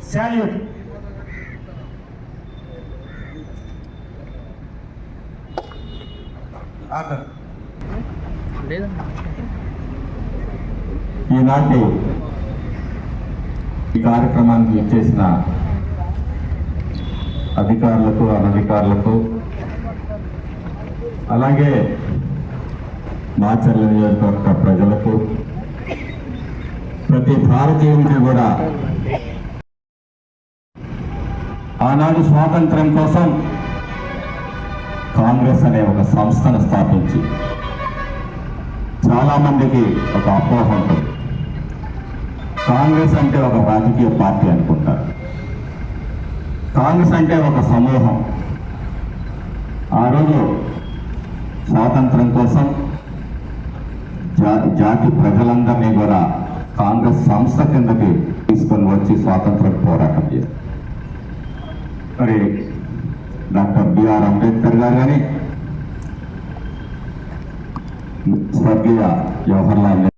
Salute. ఈనాటి ఈ కార్యక్రమానికి ఇచ్చేసిన అధికారులకు అనధికారులకు అలాగే మాచర్ల నియోజకవర్గ ప్రజలకు ప్రతి భారతీయునికి కూడా ఆనాడు స్వాతంత్ర్యం కోసం కాంగ్రెస్ అనే ఒక సంస్థను స్థాపించి చాలామందికి ఒక అపోహ ఉంటుంది. కాంగ్రెస్ అంటే ఒక రాజకీయ పార్టీ అనుకుంటారు. కాంగ్రెస్ అంటే ఒక సమూహం. ఆ రోజు స్వాతంత్రం కోసం జాతి ప్రజలందరినీ కూడా కాంగ్రెస్ సంస్థ కిందకి తీసుకొని వచ్చి స్వాతంత్రం పోరాటం చేశారు. మరి డాక్టర్ బిఆర్ అంబేద్కర్ గారు కానీ స్వర్గీయ జవహర్లాల్